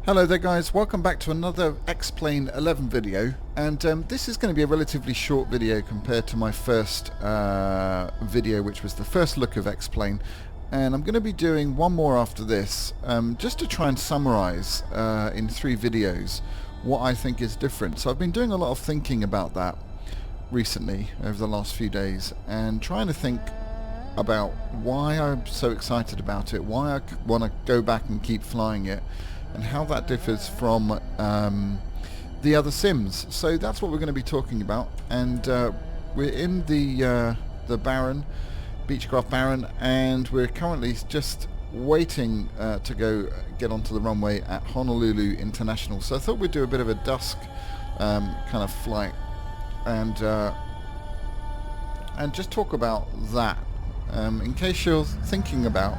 Hello there guys, welcome back to another X-Plane 11 video, and this is going to be a relatively short video compared to my first video, which was the first look of X-Plane, and I'm going to be doing one more after this just to try and summarize in 3 videos what I think is different. So I've been doing a lot of thinking about that recently over the last few days and trying to think about why I'm so excited about it, why I want to go back and keep flying it, and how that differs from the other sims. So that's what we're going to be talking about, and we're in the Baron, Beechcraft Baron, and we're currently just waiting to go get onto the runway at Honolulu International. So I thought we'd do a bit of a dusk kind of flight and just talk about that in case you're thinking about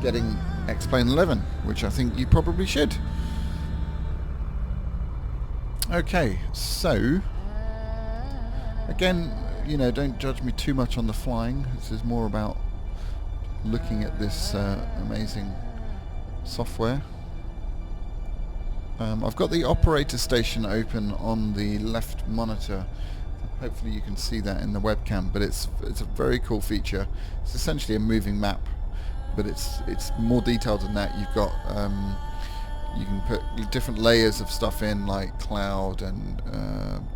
getting X-Plane 11, which I think you probably should. Okay, so again, you know, don't judge me too much on the flying. This is more about looking at this amazing software. I've got the operator station open on the left monitor. Hopefully you can see that in the webcam, but it's a very cool feature. It's essentially a moving map, but it's more detailed than that. You've got you can put different layers of stuff in, like cloud and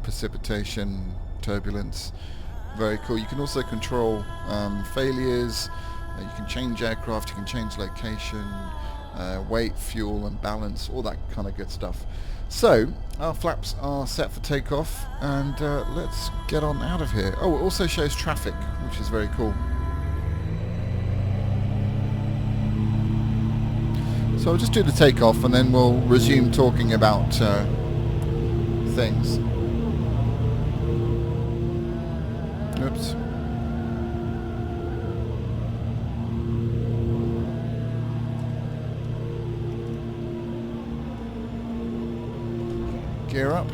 precipitation, turbulence. Very cool. You can also control failures. You can change aircraft. You can change location, weight, fuel, and balance. All that kind of good stuff. So our flaps are set for takeoff, and let's get on out of here. Oh, it also shows traffic, which is very cool. So I'll just do the takeoff and then we'll resume talking about things. Oops. Gear up.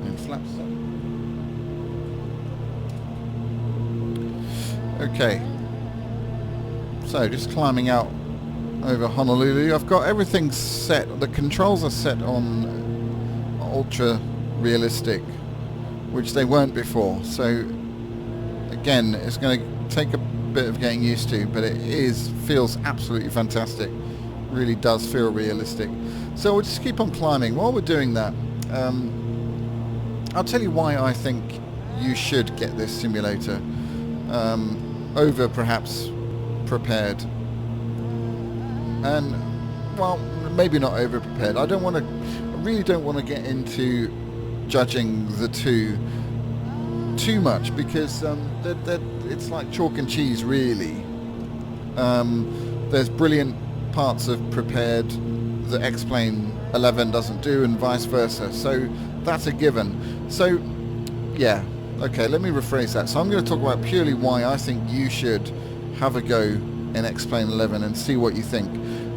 And flaps up. Okay, so just climbing out over Honolulu. I've got everything set. The controls are set on ultra realistic, which they weren't before. So again, it's going to take a bit of getting used to, but it feels absolutely fantastic. Really does feel realistic. So we'll just keep on climbing. While we're doing that, I'll tell you why I think you should get this simulator over perhaps prepared, and well, maybe not over prepared. I really don't want to get into judging the two too much, because it's like chalk and cheese really. There's brilliant parts of prepared that X-Plane 11 doesn't do, and vice versa, so that's a given. So yeah, okay, let me rephrase that. So I'm going to talk about purely why I think you should have a go in X-Plane 11 and see what you think.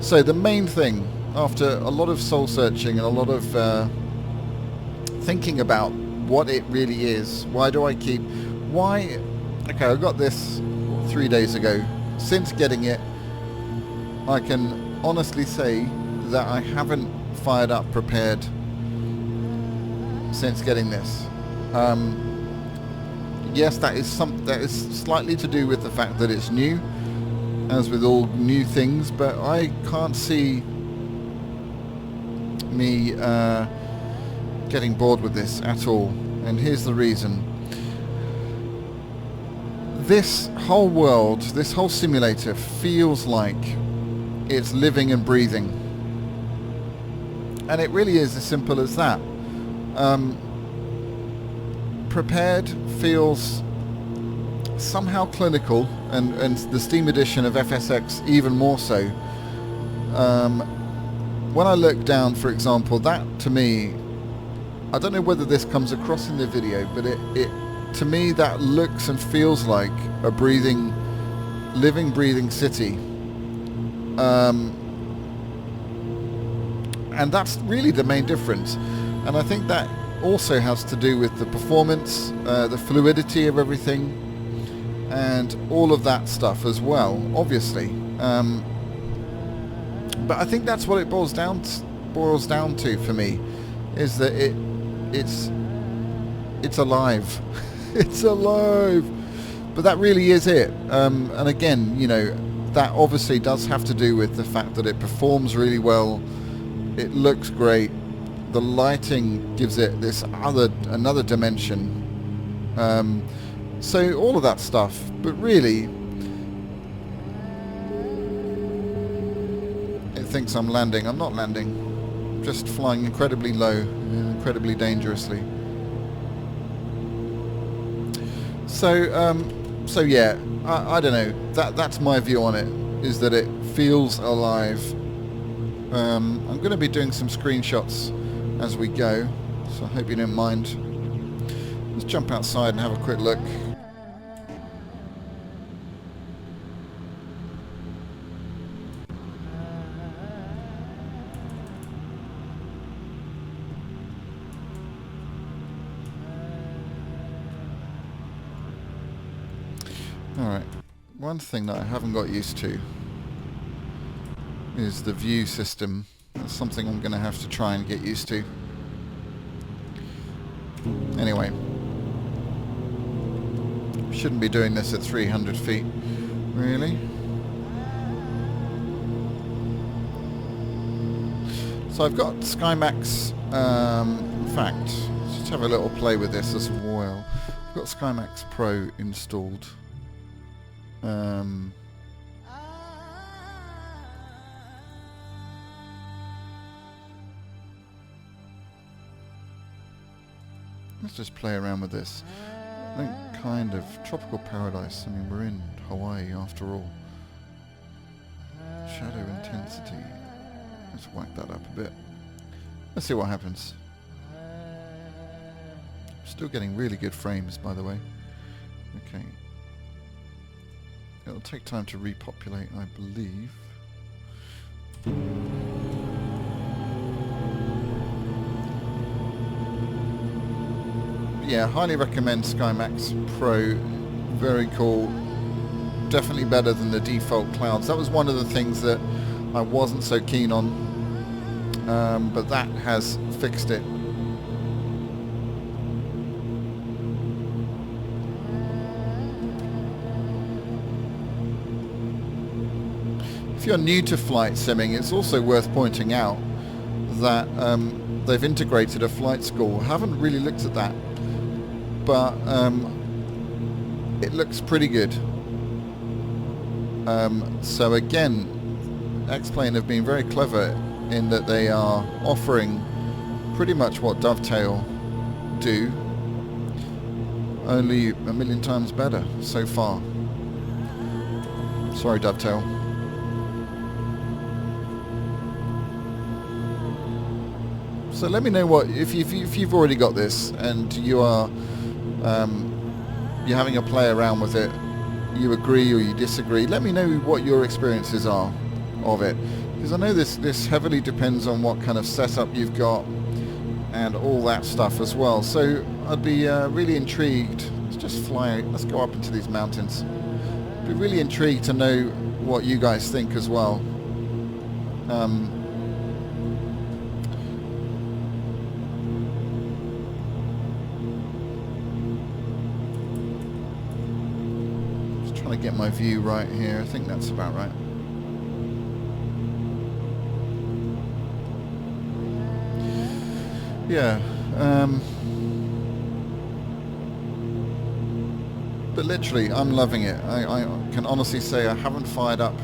So the main thing, after a lot of soul searching and a lot of thinking about what it really is, okay, I got this 3 days ago. Since getting it, I can honestly say that I haven't fired up prepared since getting this. Yes, that is slightly to do with the fact that it's new, as with all new things, but I can't see me getting bored with this at all, and here's the reason. This whole world, this whole simulator feels like it's living and breathing, and it really is as simple as that. Prepared feels somehow clinical, and the Steam edition of FSX even more so. When I look down, for example, that to me, I don't know whether this comes across in the video, but it to me that looks and feels like a living, breathing city. And that's really the main difference. And I think that also has to do with the performance, the fluidity of everything, and all of that stuff as well, obviously. But I think that's what it boils down to for me, is that it's alive. It's alive. But that really is it. And again, you know, that obviously does have to do with the fact that it performs really well. It looks great. The lighting gives it this another dimension. So all of that stuff. But really, it thinks I'm landing. I'm not landing. I'm just flying incredibly low, incredibly dangerously. So yeah, I don't know. That's my view on it. Is that it feels alive. I'm going to be doing some screenshots as we go, so I hope you don't mind. Let's jump outside and have a quick look. Alright, one thing that I haven't got used to is the view system. That's something I'm going to have to try and get used to. Anyway, shouldn't be doing this at 300 feet, really. So I've got Skymaxx, in fact, let's just have a little play with this as well. I've got Skymaxx Pro installed. Let's just play around with this. I think kind of tropical paradise. I mean, we're in Hawaii after all. Shadow intensity. Let's whack that up a bit. Let's see what happens. Still getting really good frames, by the way. Okay. It'll take time to repopulate, I believe. Yeah, highly recommend Skymaxx Pro. Very cool. Definitely better than the default clouds. That was one of the things that I wasn't so keen on, but that has fixed it. If you're new to flight simming, it's also worth pointing out that they've integrated a flight school. I haven't really looked at that, but it looks pretty good. So again, X-Plane have been very clever in that they are offering pretty much what Dovetail do, only a million times better so far. Sorry, Dovetail. So let me know what if you've already got this and you are you're having a play around with it. You agree or you disagree. Let me know what your experiences are of it, because I know this heavily depends on what kind of setup you've got and all that stuff as well. So I'd be really intrigued. Let's just fly. Let's go up into these mountains. I'd be really intrigued to know what you guys think as well. Trying to get my view right here. I think that's about right. Yeah. But literally, I'm loving it. I can honestly say I haven't fired up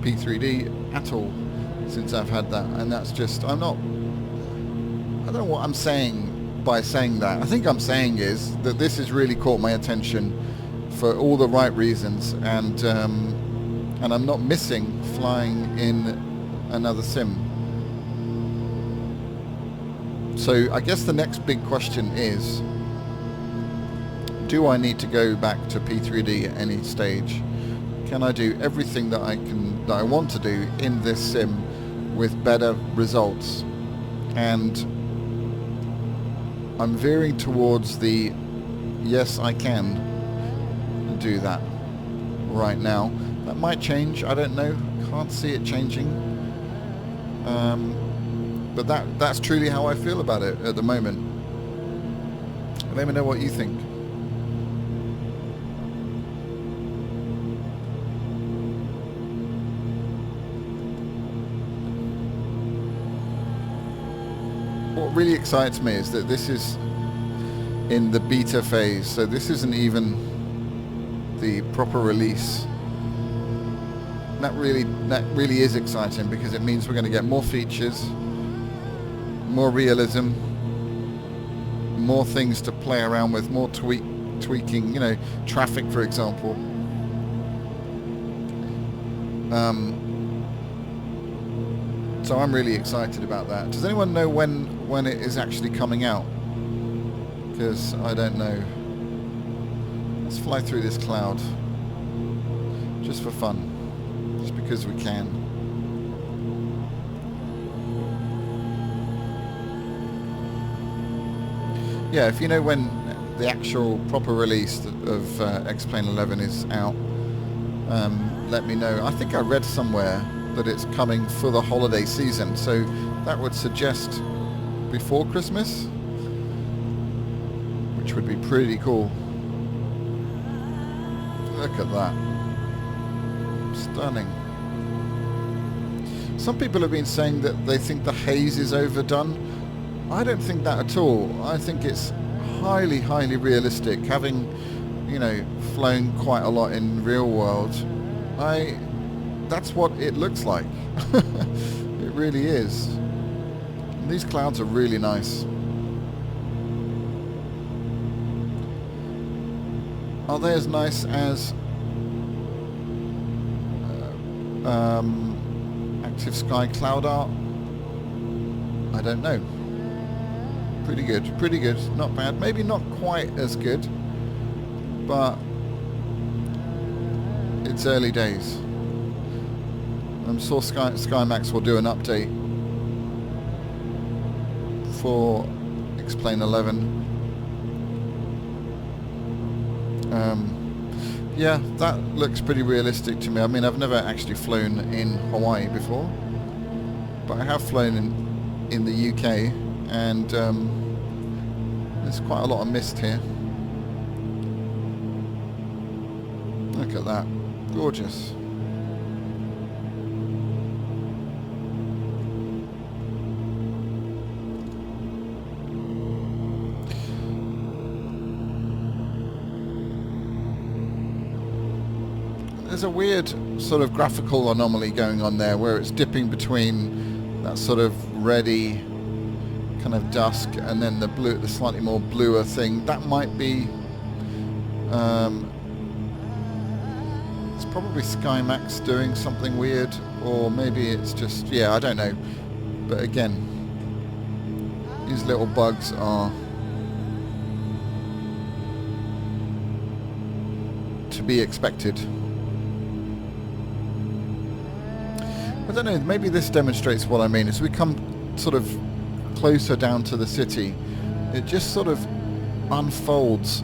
P3D at all since I've had that, and that's just, I don't know what I'm saying by saying that. I think I'm saying is that this has really caught my attention for all the right reasons, and I'm not missing flying in another sim. So I guess the next big question is, do I need to go back to P3D at any stage? Can I do everything that I want to do in this sim with better results? And I'm veering towards the yes, I can do that right now. That might change, I don't know, can't see it changing. But that's truly how I feel about it at the moment. Let me know what you think. What really excites me is that this is in the beta phase, so this isn't even the proper release. That really is exciting, because it means we're going to get more features, more realism, more things to play around with, more tweaking, you know, traffic, for example. So I'm really excited about that. Does anyone know when it is actually coming out? Because I don't know. Let's fly through this cloud just for fun, just because we can. Yeah, if you know when the actual proper release of X-Plane 11 is out, let me know. I think I read somewhere that it's coming for the holiday season, so that would suggest before Christmas, which would be pretty cool. Look at that. Stunning. Some people have been saying that they think the haze is overdone. I don't think that at all. I think it's highly, highly realistic. Having, you know, flown quite a lot in real world, that's what it looks like. It really is. And these clouds are really nice. Are they as nice as Active Sky cloud art? I don't know. Pretty good, not bad. Maybe not quite as good, but it's early days. I'm sure Skymaxx will do an update for X-Plane 11. Yeah, that looks pretty realistic to me. I mean, I've never actually flown in Hawaii before, but I have flown in the UK, and there's quite a lot of mist here. Look at that, gorgeous. There's a weird sort of graphical anomaly going on there, where it's dipping between that sort of reddy kind of dusk and then the blue, the slightly more bluer thing. That might be it's probably Skymaxx doing something weird, or maybe it's just, yeah, I don't know. But again, these little bugs are to be expected. I don't know, maybe this demonstrates what I mean. As we come sort of closer down to the city, it just sort of unfolds.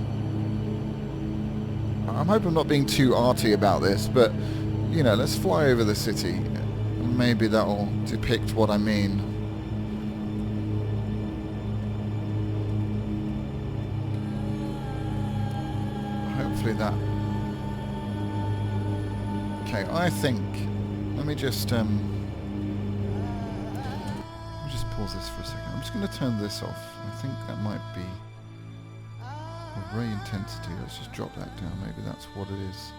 I hope I'm not being too arty about this, but, you know, let's fly over the city. Maybe that'll depict what I mean. Hopefully that... Okay, I think... Let me just pause this for a second. I'm just going to turn this off. I think that might be ray intensity. Let's just drop that down. Maybe that's what it is.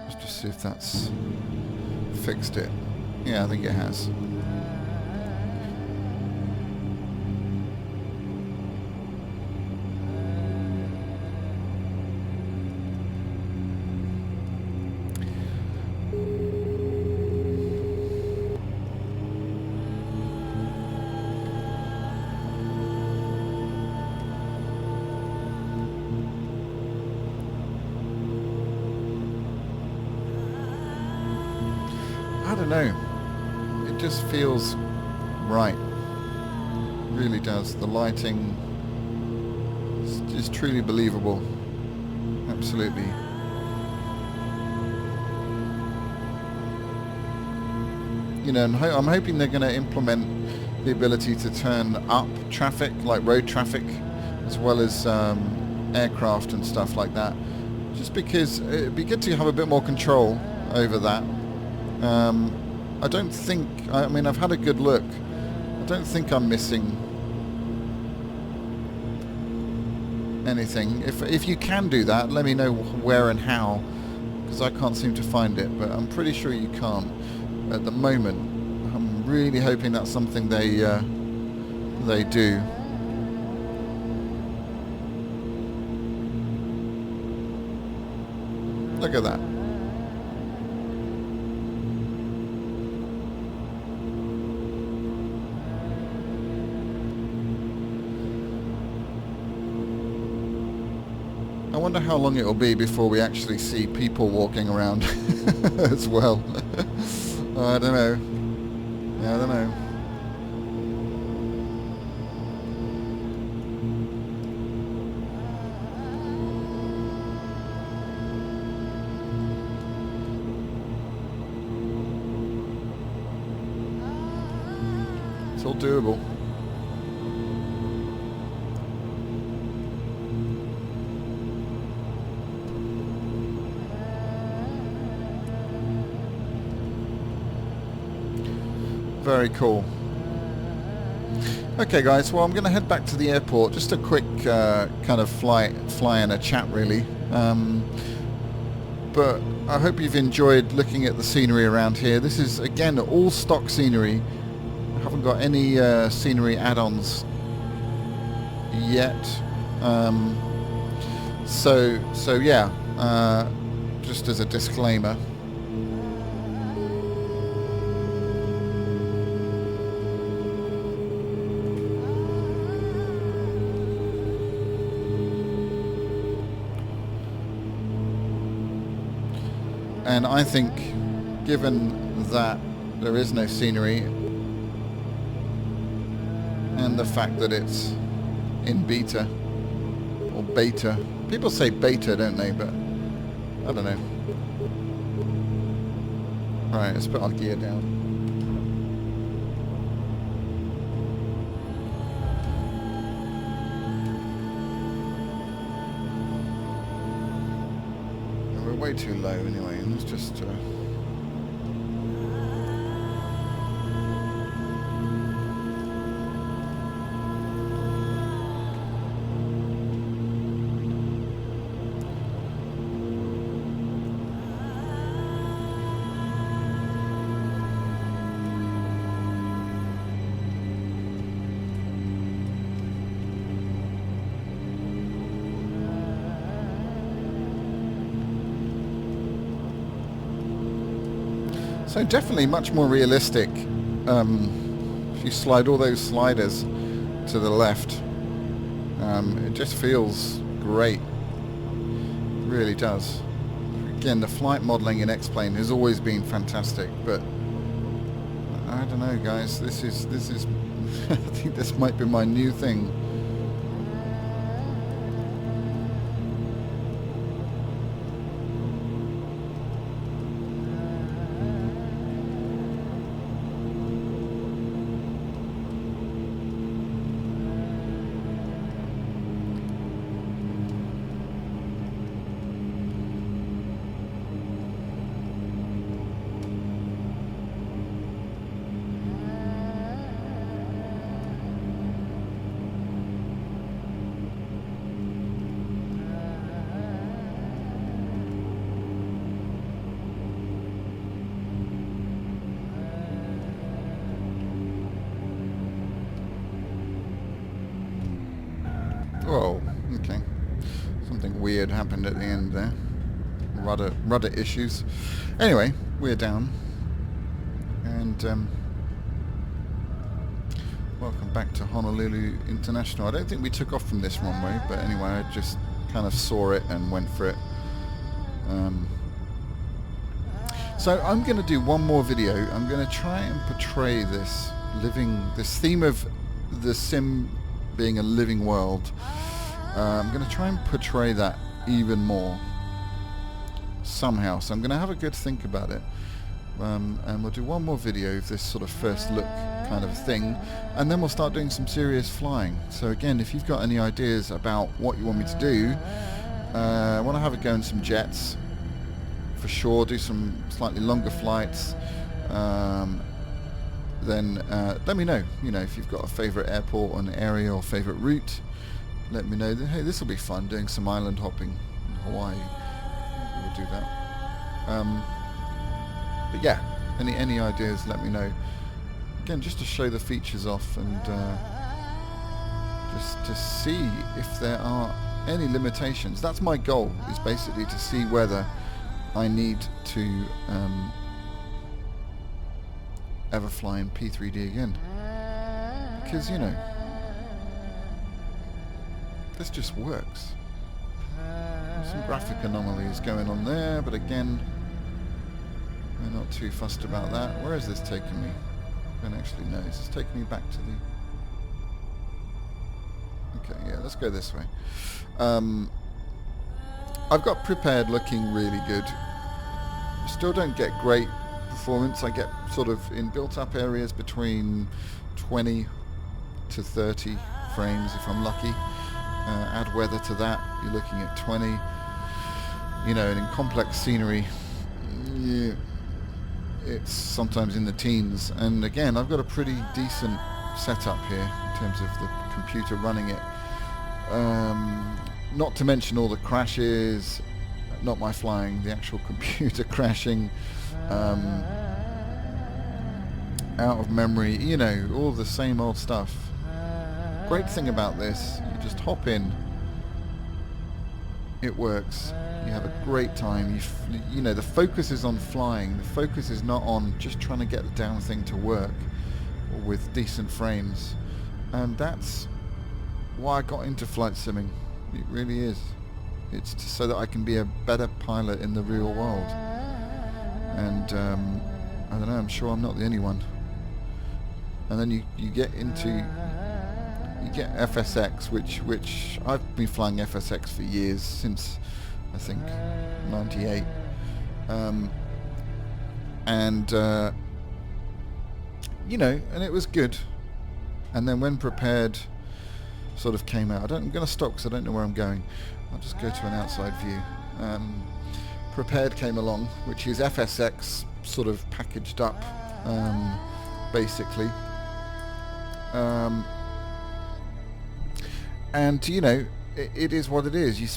Let's just see if that's fixed it. Yeah, I think it has. I don't know. It It just feels right. It really does. The lighting is truly believable. Absolutely. You know, and I'm hoping they're going to implement the ability to turn up traffic, like road traffic, as well as aircraft and stuff like that. Just because it'd be good to have a bit more control over that. I don't think, I mean, I've had a good look. I don't think I'm missing anything. If you can do that, let me know where and how, because I can't seem to find it, but I'm pretty sure you can't at the moment. I'm really hoping that's something they do. Look at that. I wonder how long it will be before we actually see people walking around as well. I don't know. Yeah, I don't know. It's all doable. Very cool. Okay guys, well I'm going to head back to the airport. Just a quick kind of fly and a chat really. But I hope you've enjoyed looking at the scenery around here. This is again all stock scenery. I haven't got any scenery add-ons yet. So yeah, just as a disclaimer. And I think, given that there is no scenery, and the fact that it's in beta, or beta, people say beta, don't they, but I don't know. Right, let's put our gear down. Way too low anyway, and let's just so definitely much more realistic. If you slide all those sliders to the left, it just feels great. It really does. Again, the flight modeling in X-Plane has always been fantastic, but I don't know, guys. This is I think this might be my new thing. Whoa, okay. Something weird happened at the end there. Rudder issues. Anyway, we're down. And welcome back to Honolulu International. I don't think we took off from this runway, but anyway, I just kind of saw it and went for it. So I'm going to do one more video. I'm going to try and portray this theme of the sim being a living world. I'm going to try and portray that even more somehow. So I'm going to have a good think about it. And we'll do one more video of this sort of first look kind of thing, and then we'll start doing some serious flying. So again, if you've got any ideas about what you want me to do, I want to have a go in some jets for sure, do some slightly longer flights, then let me know. You know, if you've got a favourite airport or an area or favourite route, let me know. Hey, this will be fun, doing some island hopping in Hawaii. We'll do that. But yeah, any ideas, let me know. Again, just to show the features off and just to see if there are any limitations. That's my goal, is basically to see whether I need to ever fly in P3D again. Because, you know, this just works. There's some graphic anomalies going on there, but again, we're not too fussed about that. Where is this taking me? I don't actually know. It's taking me back to the... Okay, yeah, let's go this way. I've got prepared looking really good. Still don't get great performance. I get sort of in built-up areas between 20 to 30 frames if I'm lucky. Add weather to that, you're looking at 20. You know, and in complex scenery, yeah, it's sometimes in the teens. And again, I've got a pretty decent setup here in terms of the computer running it. Not to mention all the crashes, not my flying, the actual computer crashing, out of memory, you know, all the same old stuff. Great thing about this, you just hop in, it works, you have a great time, you know, the focus is on flying, the focus is not on just trying to get the damn thing to work or with decent frames. And that's why I got into flight simming. It really is. It's so that I can be a better pilot in the real world. And I don't know, I'm sure I'm not the only one. And then you get into, you get FSX, which I've been flying FSX for years, since I think 98. You know, and it was good. And then when Prepared sort of came out, I'm going to stop because I don't know where I'm going. I'll just go to an outside view. Prepared came along, which is FSX sort of packaged up, basically. And you know, it is what it is. You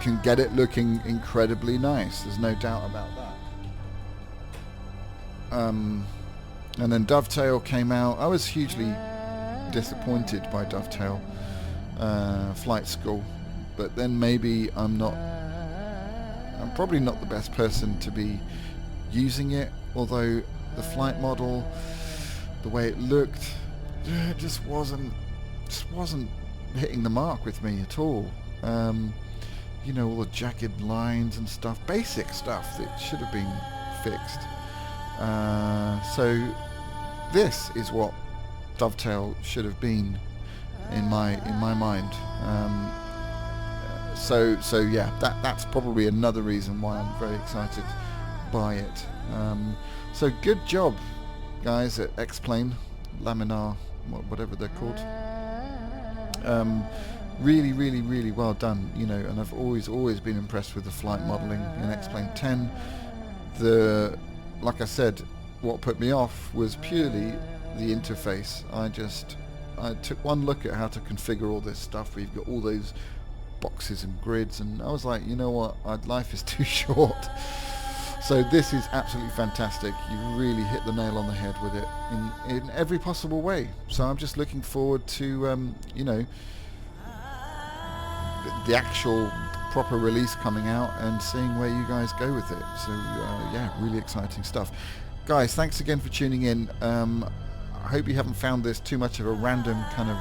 can get it looking incredibly nice. There's no doubt about that. And then Dovetail came out. I was hugely disappointed by Dovetail Flight School, but then maybe I'm probably not the best person to be using it, although the flight model, the way it looked, it just wasn't hitting the mark with me at all. You know, all the jagged lines and stuff, basic stuff that should have been fixed. So this is what Dovetail should have been in my mind. So yeah, that's probably another reason why I'm very excited by it. So good job, guys, at X-Plane, Laminar, whatever they're called. Really well done, you know, and I've always been impressed with the flight modelling in X-Plane 10. Like I said, what put me off was purely the interface. I took one look at how to configure all this stuff where you've got all those boxes and grids, and I was like, you know what, life is too short. So this is absolutely fantastic. You really hit the nail on the head with it in every possible way. So I'm just looking forward to you know, the actual proper release coming out and seeing where you guys go with it. So yeah, really exciting stuff. Guys, thanks again for tuning in. I hope you haven't found this too much of a random kind of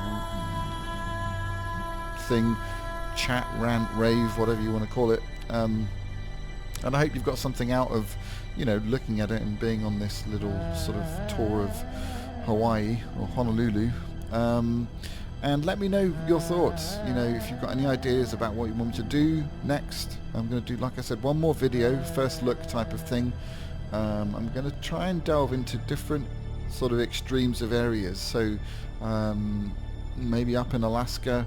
thing, chat, rant, rave, whatever you want to call it. And I hope you've got something out of you know, looking at it and being on this little sort of tour of Hawaii or Honolulu. And let me know your thoughts. You know, if you've got any ideas about what you want me to do next. I'm going to do, like I said, one more video, first look type of thing. I'm going to try and delve into different sort of extremes of areas. So maybe up in Alaska,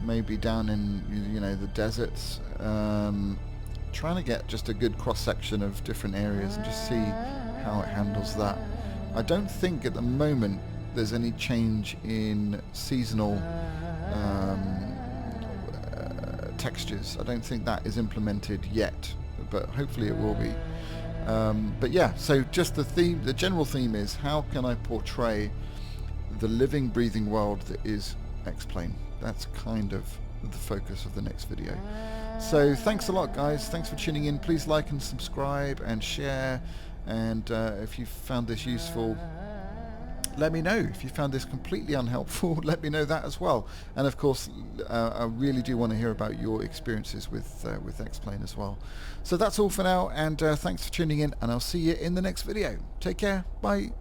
maybe down in, you know, the deserts. Trying to get just a good cross section of different areas and just see how it handles that. I don't think at the moment there's any change in seasonal textures. I don't think that is implemented yet, but hopefully it will be. But yeah, so just the general theme is, how can I portray the living, breathing world that is X-Plane? That's kind of the focus of the next video. So thanks a lot, guys. Thanks for tuning in. Please like and subscribe and share. And if you found this useful, let me know. If you found this completely unhelpful, let me know that as well. And of course, I really do want to hear about your experiences with X-Plane as well. So that's all for now, and thanks for tuning in, and I'll see you in the next video. Take care. Bye.